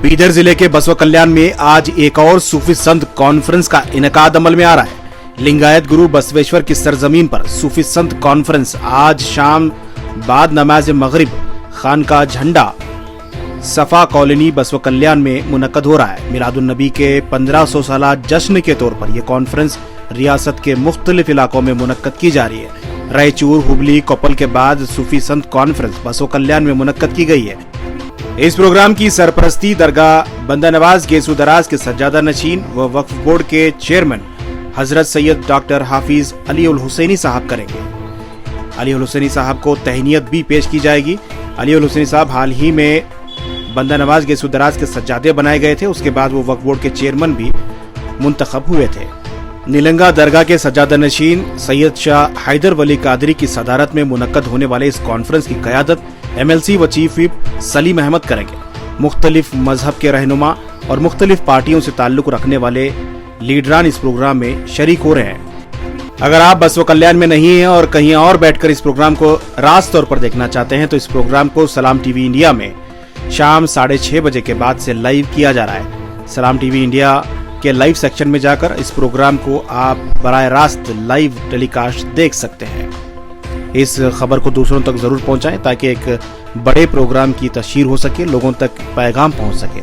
बीदर जिले के बसवा कल्याण में आज एक और सूफी संत कॉन्फ्रेंस का इनेकाद अमल में आ रहा है। लिंगायत गुरु बसवेश्वर की सरजमीन पर सूफी संत कॉन्फ्रेंस आज शाम बाद नमाज मगरिब खानका झंडा सफा कॉलोनी बसवा कल्याण में मुनक्कद हो रहा है। मिलादुन नबी के 1500 साला जश्न के तौर पर यह कॉन्फ्रेंस रियासत के मुख्तलिफ इलाकों में मुनक्कद की जा रही है। रायचूर, हुबली, कोपल के बाद सूफी संत कॉन्फ्रेंस बसवा कल्याण में मुनक्कद की गई है। इस प्रोग्राम की सरपरस्ती दरगाह बंदा नवाज गेसू दराज के सज्जादा नशीन व वक्फ बोर्ड के चेयरमैन हजरत सैयद डॉक्टर हाफिज अली उल हुसैनी साहब करेंगे। अली उल हुसैनी साहब को तहनीयत भी पेश की जाएगी। अली उल हुसैनी साहब हाल ही में बंदा नवाज गेसू दराज के सज्जादे बनाए गए थे। उसके बाद वो वक्फ बोर्ड के चेयरमैन भी मुंतखब हुए थे। नीलंगा दरगाह के सज्जादा नशीन सैयद शाह हैदर वली कादरी की सदारत में मुनक्कद होने वाले इस कॉन्फ्रेंस की क़यादत MLC व चीफ व्हिप सलीम अहमद करेंगे। मुख्तलिफ मजहब के रहनुमा और मुख्तलिफ पार्टियों से ताल्लुक रखने वाले लीडरान इस प्रोग्राम में शरीक हो रहे हैं। अगर आप बसवा कल्याण में नहीं हैं और कहीं और बैठकर इस प्रोग्राम को रास्त तौर पर देखना चाहते हैं तो इस प्रोग्राम को सलाम टीवी इंडिया में शाम 6:30 बजे के बाद से लाइव किया जा रहा है। सलाम टीवी इंडिया के लाइव सेक्शन में जाकर इस प्रोग्राम को आप बराह रास्त लाइव टेलीकास्ट देख सकते हैं। इस खबर को दूसरों तक जरूर पहुंचाएं ताकि एक बड़े प्रोग्राम की तशहीर हो सके, लोगों तक पैगाम पहुंच सके।